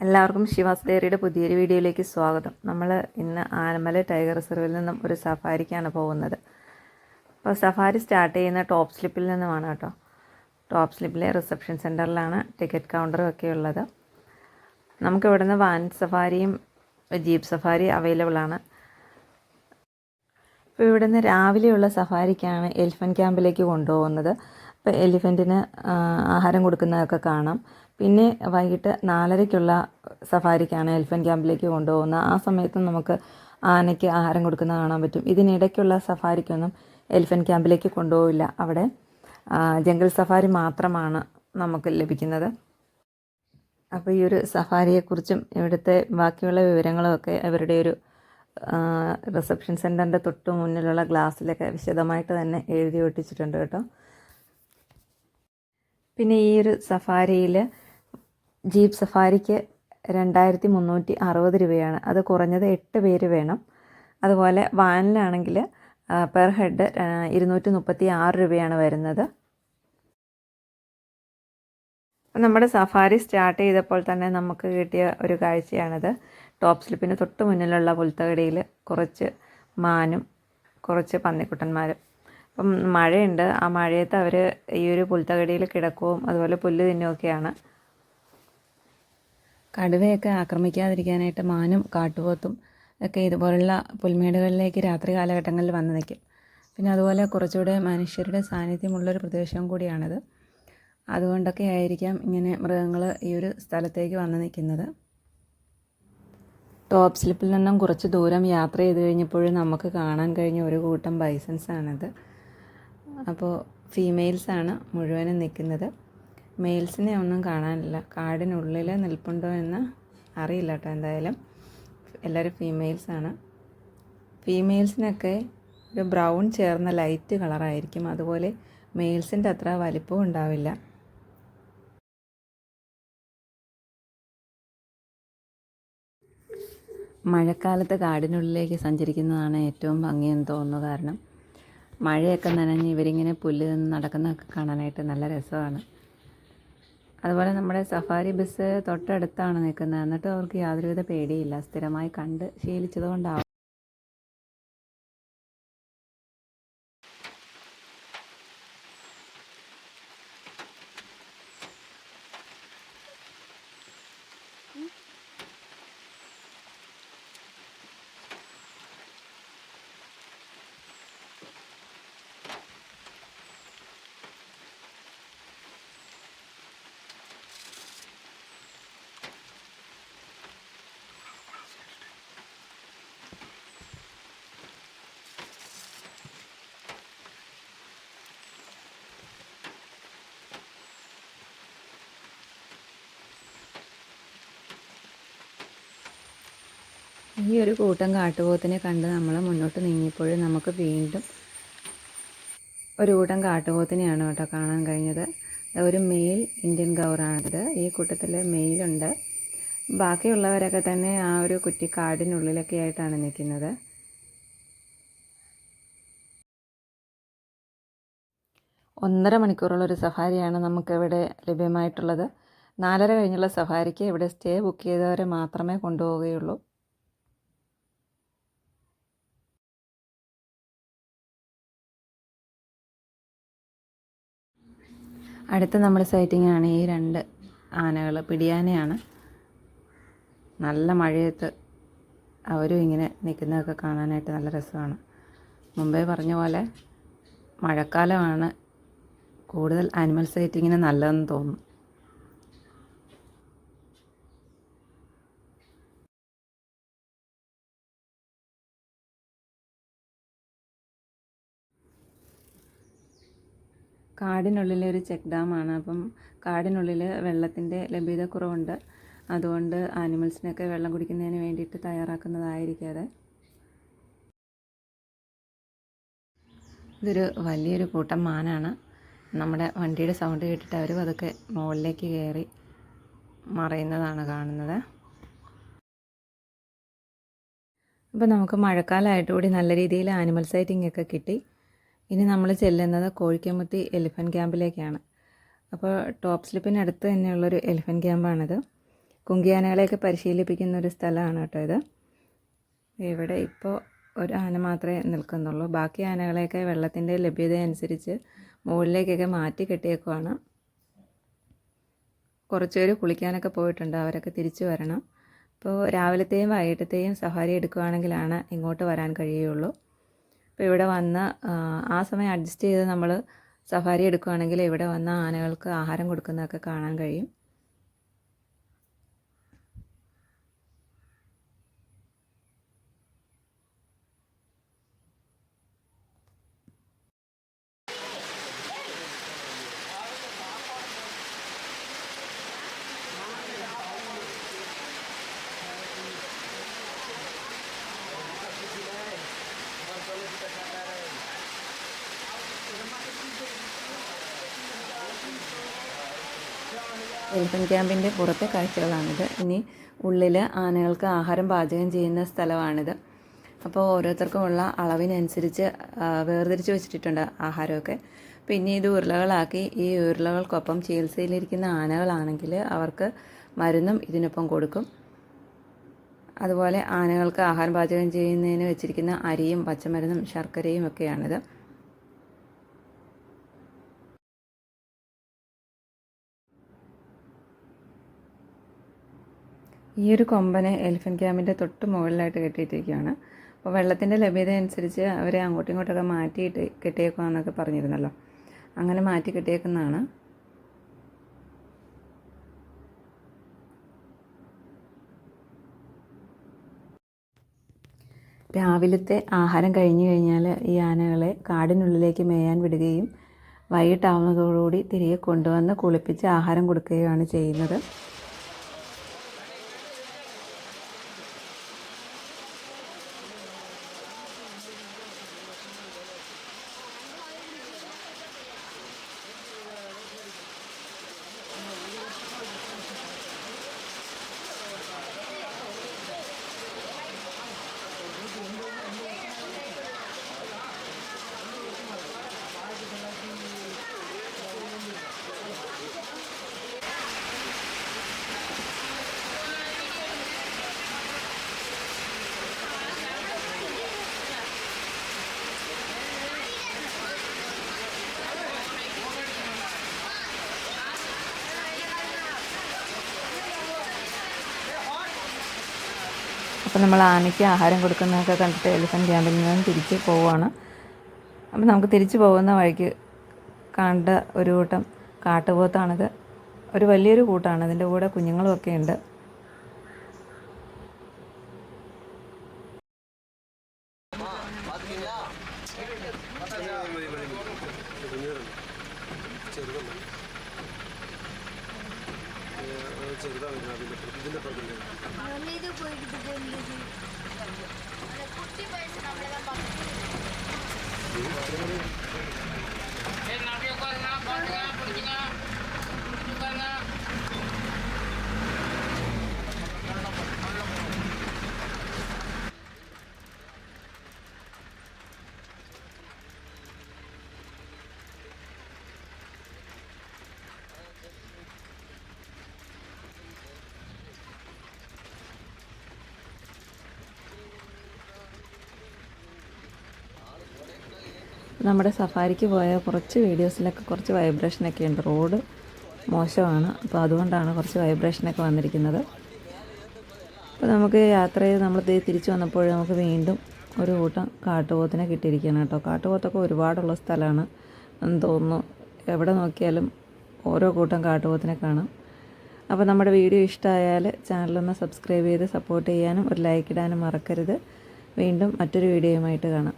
എല്ലാവർക്കും ശിവാസ് ഡയറിയുടെ പുതിയൊരു വീഡിയോയിലേക്ക് സ്വാഗതം. നമ്മൾ ഇന്ന് ആനമല ടൈഗർ റിസർവിൽ നിന്നും ഒരു സഫാരിക്കാണ് പോകുന്നത്. അപ്പോൾ സഫാരി സ്റ്റാർട്ട് ചെയ്യുന്ന ടോപ്പ് സ്ലിപ്പിൽ നിന്നുമാണ് കേട്ടോ. ടോപ്പ് സ്ലിപ്പിലെ റിസപ്ഷൻ സെൻറ്ററിലാണ് ടിക്കറ്റ് കൗണ്ടറും ഒക്കെ ഉള്ളത്. നമുക്ക് ഇവിടുന്ന് വാൻ സഫാരിയും ജീപ്പ് സഫാരി അവൈലബിൾ ആണ്. അപ്പോൾ ഇവിടുന്ന് രാവിലെയുള്ള സഫാരിക്കാണ് എലിഫൻറ്റ് ക്യാമ്പിലേക്ക് കൊണ്ടുപോകുന്നത്. അപ്പോൾ എലിഫൻറ്റിന് ആഹാരം കൊടുക്കുന്നതൊക്കെ കാണാം. പിന്നെ വൈകിട്ട് 4:30-ക്കുള്ള സഫാരിക്കാണ് എലിഫൻറ്റ് ക്യാമ്പിലേക്ക് കൊണ്ടുപോകുന്നത്. ആ സമയത്തും നമുക്ക് ആനയ്ക്ക് ആഹാരം കൊടുക്കുന്നത് കാണാൻ പറ്റും. ഇതിനിടയ്ക്കുള്ള സഫാരിക്കൊന്നും എലിഫൻറ്റ് ക്യാമ്പിലേക്ക് കൊണ്ടുപോവില്ല. അവിടെ ജംഗിൾ സഫാരി മാത്രമാണ് നമുക്ക് ലഭിക്കുന്നത്. അപ്പോൾ ഈ ഒരു സഫാരിയെക്കുറിച്ചും ഇവിടുത്തെ ബാക്കിയുള്ള വിവരങ്ങളുമൊക്കെ അവരുടെ ഒരു റിസപ്ഷൻ സെൻറ്ററിൻ്റെ തൊട്ട് മുന്നിലുള്ള ഗ്ലാസ്സിലൊക്കെ വിശദമായിട്ട് തന്നെ എഴുതി ഒട്ടിച്ചിട്ടുണ്ട് കേട്ടോ. പിന്നെ ഈ ഒരു സഫാരിയിൽ ജീപ്പ് സഫാരിക്ക് 2360 രൂപയാണ്. അത് കുറഞ്ഞത് 8 പേര് വേണം. അതുപോലെ വാനിലാണെങ്കിൽ പെർ ഹെഡ് 236 രൂപയാണ് വരുന്നത്. നമ്മുടെ സഫാരി സ്റ്റാർട്ട് ചെയ്തപ്പോൾ തന്നെ നമുക്ക് കിട്ടിയ ഒരു കാഴ്ചയാണിത്. ടോപ്പ് സ്ലിപ്പിന് തൊട്ട് മുന്നിലുള്ള പുൽത്തകടിയിൽ കുറച്ച് മാനും കുറച്ച് പന്നിക്കുട്ടന്മാരും. അപ്പം മഴയുണ്ട്. ആ മഴയത്ത് അവർ ഈ ഒരു പുൽത്തകടിയിൽ കിടക്കുകയും അതുപോലെ പുല്ല് തിന്നുമൊക്കെയാണ്. കടുവയൊക്കെ ആക്രമിക്കാതിരിക്കാനായിട്ട് മാനും കാട്ടുപോത്തും ഒക്കെ ഇതുപോലുള്ള പുൽമേടുകളിലേക്ക് രാത്രി കാലഘട്ടങ്ങളിൽ വന്ന് നിൽക്കും. പിന്നെ അതുപോലെ കുറച്ചുകൂടെ മനുഷ്യരുടെ സാന്നിധ്യമുള്ളൊരു പ്രദേശം കൂടിയാണിത്. അതുകൊണ്ടൊക്കെ ആയിരിക്കാം ഇങ്ങനെ മൃഗങ്ങൾ ഈ ഒരു സ്ഥലത്തേക്ക് വന്ന് നിൽക്കുന്നത്. ടോപ്പ് സ്ലിപ്പിൽ നിന്നും കുറച്ച് ദൂരം യാത്ര ചെയ്ത് കഴിഞ്ഞപ്പോഴും നമുക്ക് കാണാൻ കഴിഞ്ഞ ഒരു കൂട്ടം ബൈസൺസാണിത്. അപ്പോൾ ഫീമെയിൽസാണ് മുഴുവനും നിൽക്കുന്നത്. മെയിൽസിനെ ഒന്നും കാണാനില്ല. കാടിനുള്ളിൽ നിൽപ്പുണ്ടോ എന്ന് അറിയില്ല കേട്ടോ. എന്തായാലും എല്ലാവരും ഫീമെയിൽസാണ്. ഫീമെയിൽസിനൊക്കെ ഒരു ബ്രൗൺ ചേർന്ന ലൈറ്റ് കളറായിരിക്കും. അതുപോലെ മെയിൽസിൻ്റെ അത്ര വലിപ്പവും ഉണ്ടാവില്ല. മഴക്കാലത്ത് കാടിനുള്ളിലേക്ക് സഞ്ചരിക്കുന്നതാണ് ഏറ്റവും ഭംഗിയെന്ന് തോന്നുന്നു. കാരണം മഴയൊക്കെ നനഞ്ഞ് ഇവരിങ്ങനെ പുല്ല് നടക്കുന്നതൊക്കെ കാണാനായിട്ട് നല്ല രസമാണ്. അതുപോലെ നമ്മുടെ സഫാരി ബസ് തൊട്ടടുത്താണ് നിൽക്കുന്നത്. എന്നിട്ട് അവർക്ക് യാതൊരുവിധ പേടിയില്ല. സ്ഥിരമായി കണ്ട് ശീലിച്ചതുകൊണ്ടാവും. ഈ ഒരു കൂട്ടം കാട്ടുപോത്തിനെ കണ്ട് നമ്മൾ മുന്നോട്ട് നീങ്ങിയപ്പോഴും നമുക്ക് വീണ്ടും ഒരു കൂട്ടം കാട്ടുപോത്തിനെയാണ് കേട്ടോ കാണാൻ കഴിഞ്ഞത്. ഒരു മെയിൽ ഇന്ത്യൻ ഗൗറാണിത്. ഈ കൂട്ടത്തിൽ മെയിലുണ്ട്. ബാക്കിയുള്ളവരൊക്കെ തന്നെ ആ ഒരു കുറ്റിക്കാടിനുള്ളിലൊക്കെ ആയിട്ടാണ് നിൽക്കുന്നത്. ഒന്നര മണിക്കൂറുള്ളൊരു സഫാരിയാണ് നമുക്കിവിടെ ലഭ്യമായിട്ടുള്ളത്. 4:30 കഴിഞ്ഞുള്ള സഫാരിക്ക് ഇവിടെ സ്റ്റേ ബുക്ക് ചെയ്തവരെ മാത്രമേ കൊണ്ടുപോവുകയുള്ളൂ. അടുത്ത നമ്മുടെ സൈറ്റിംഗ് ആണ് ഈ 2 ആനകൾ. പിടിയാനയാണ്. നല്ല മഴയത്ത് അവരും ഇങ്ങനെ നിൽക്കുന്നതൊക്കെ കാണാനായിട്ട് നല്ല രസമാണ്. മുമ്പേ പറഞ്ഞ പോലെ മഴക്കാലമാണ് കൂടുതൽ ആനിമൽ സൈറ്റിങ്ങിന് നല്ലതെന്ന് തോന്നുന്നു. കാടിനുള്ളിലെ ഒരു ചെക്ക് ഡാമാണ്. അപ്പം കാടിനുള്ളിൽ വെള്ളത്തിൻ്റെ ലഭ്യതക്കുറവുണ്ട്. അതുകൊണ്ട് ആനിമൽസിനൊക്കെ വെള്ളം കുടിക്കുന്നതിന് വേണ്ടിയിട്ട് തയ്യാറാക്കുന്നതായിരിക്കാതെ. ഇതൊരു വലിയൊരു കൂട്ടം മാനാണ്. നമ്മുടെ വണ്ടിയുടെ സൗണ്ട് കേട്ടിട്ട് അവർ അതൊക്കെ മുകളിലേക്ക് കയറി മറയുന്നതാണ് കാണുന്നത്. അപ്പോൾ നമുക്ക് മഴക്കാലമായിട്ട് കൂടി നല്ല രീതിയിൽ ആനിമൽ സൈറ്റിംഗ് ഒക്കെ കിട്ടി. ഇനി നമ്മൾ ചെല്ലുന്നത് കോഴിക്കമുത്തി എലിഫൻറ്റ് ക്യാമ്പിലേക്കാണ്. അപ്പോൾ ടോപ്പ് സ്ലിപ്പിനടുത്ത് തന്നെയുള്ളൊരു എലിഫൻറ്റ് ക്യാമ്പാണിത്. കുങ്കിയാനകളെയൊക്കെ പരിശീലിപ്പിക്കുന്ന ഒരു സ്ഥലമാണ് കേട്ടോ ഇത്. ഇവിടെ ഇപ്പോൾ ഒരു ആന മാത്രമേ നിൽക്കുന്നുള്ളൂ. ബാക്കി ആനകളെയൊക്കെ വെള്ളത്തിൻ്റെ ലഭ്യത അനുസരിച്ച് മുകളിലേക്കൊക്കെ മാറ്റി കെട്ടിയേക്കുവാണ്. കുറച്ച് പേര് കുളിക്കാനൊക്കെ പോയിട്ടുണ്ട്, അവരൊക്കെ തിരിച്ചു വരണം. അപ്പോൾ രാവിലത്തെയും വൈകിട്ടത്തെയും സഫാരി എടുക്കുകയാണെങ്കിലാണ് ഇങ്ങോട്ട് വരാൻ കഴിയുള്ളൂ. അപ്പോൾ ഇവിടെ വന്ന് ആ സമയം അഡ്ജസ്റ്റ് ചെയ്ത് നമ്മൾ സഫാരി എടുക്കുകയാണെങ്കിൽ ഇവിടെ വന്ന ആനകൾക്ക് ആഹാരം കൊടുക്കുന്നതൊക്കെ കാണാൻ കഴിയും. എലിഫന്റ് ക്യാമ്പിൻ്റെ പുറത്തെ കാഴ്ചകളാണിത്. ഇനി ഉള്ളിൽ ആനകൾക്ക് ആഹാരം പാചകം ചെയ്യുന്ന സ്ഥലമാണിത്. അപ്പോൾ ഓരോരുത്തർക്കുമുള്ള അളവിനനുസരിച്ച് വേർതിരിച്ച് വെച്ചിട്ടുണ്ട് ആഹാരമൊക്കെ. പിന്നെ ഇത് ഉരുളകളാക്കി ഈ ഉരുളകൾക്കൊപ്പം ചികിത്സയിലിരിക്കുന്ന ആനകളാണെങ്കിൽ അവർക്ക് മരുന്നും ഇതിനൊപ്പം കൊടുക്കും. അതുപോലെ ആനകൾക്ക് ആഹാരം പാചകം ചെയ്യുന്നതിന് വെച്ചിരിക്കുന്ന അരിയും പച്ചമരുന്നും ശർക്കരയും ഒക്കെയാണിത്. ഈ ഒരു കൊമ്പനെ എലിഫന്റ് ക്യാമ്പിൻ്റെ തൊട്ട് മുകളിലായിട്ട് കെട്ടിയിട്ടിരിക്കുകയാണ്. അപ്പോൾ വെള്ളത്തിൻ്റെ ലഭ്യത അനുസരിച്ച് അവരെ അങ്ങോട്ടും ഇങ്ങോട്ടൊക്കെ മാറ്റിയിട്ട് കെട്ടിയേക്കുവാന്നൊക്കെ പറഞ്ഞിരുന്നല്ലോ, അങ്ങനെ മാറ്റി കെട്ടിയേക്കുന്നതാണ്. രാവിലത്തെ ആഹാരം കഴിഞ്ഞു കഴിഞ്ഞാൽ ഈ ആനകളെ കാടിനുള്ളിലേക്ക് മേയാൻ വിടുകയും വൈകിട്ടാവുന്നതോടുകൂടി തിരികെ കൊണ്ടുവന്ന് കുളിപ്പിച്ച് ആഹാരം കൊടുക്കുകയാണ് ചെയ്യുന്നത്. അപ്പോൾ നമ്മൾ ആനയ്ക്ക് ആഹാരം കൊടുക്കുന്നതൊക്കെ കണ്ടിട്ട് എലിഫന്റ് ക്യാമ്പിൽ നിന്നും തിരിച്ച് പോവുകയാണ്. അപ്പോൾ നമുക്ക് തിരിച്ചു പോകുന്ന വഴിക്ക് കണ്ട ഒരു കൂട്ടം കാട്ടുപോത്താണിത്. ഒരു വലിയൊരു കൂട്ടാണ്, ഇതിൻ്റെ കൂടെ കുഞ്ഞുങ്ങളുമൊക്കെ ഉണ്ട്. നമ്മുടെ സഫാരിക്ക് പോയ കുറച്ച് വീഡിയോസിലൊക്കെ കുറച്ച് വൈബ്രേഷനൊക്കെ ഉണ്ട്. റോഡ് മോശമാണ്, അപ്പോൾ അതുകൊണ്ടാണ് കുറച്ച് വൈബ്രേഷനൊക്കെ വന്നിരിക്കുന്നത്. അപ്പോൾ നമുക്ക് യാത്ര ചെയ്ത് നമ്മൾ തിരിച്ചു വന്നപ്പോൾ നമുക്ക് വീണ്ടും ഒരു കൂട്ടം കാട്ടുപോത്തിനെ കിട്ടിയിരിക്കുകയാണ് കേട്ടോ. കാട്ടുപോത്തൊക്കെ ഒരുപാടുള്ള സ്ഥലമാണ് എന്ന് തോന്നുന്നു. എവിടെ നോക്കിയാലും ഓരോ കൂട്ടം കാട്ടുപോത്തിനെ കാണാം. അപ്പോൾ നമ്മുടെ വീഡിയോ ഇഷ്ടമായാൽ ചാനലൊന്ന് സബ്സ്ക്രൈബ് ചെയ്ത് സപ്പോർട്ട് ചെയ്യാനും ഒരു ലൈക്ക് ഇടാനും മറക്കരുത്. വീണ്ടും മറ്റൊരു വീഡിയോയുമായിട്ട് കാണാം.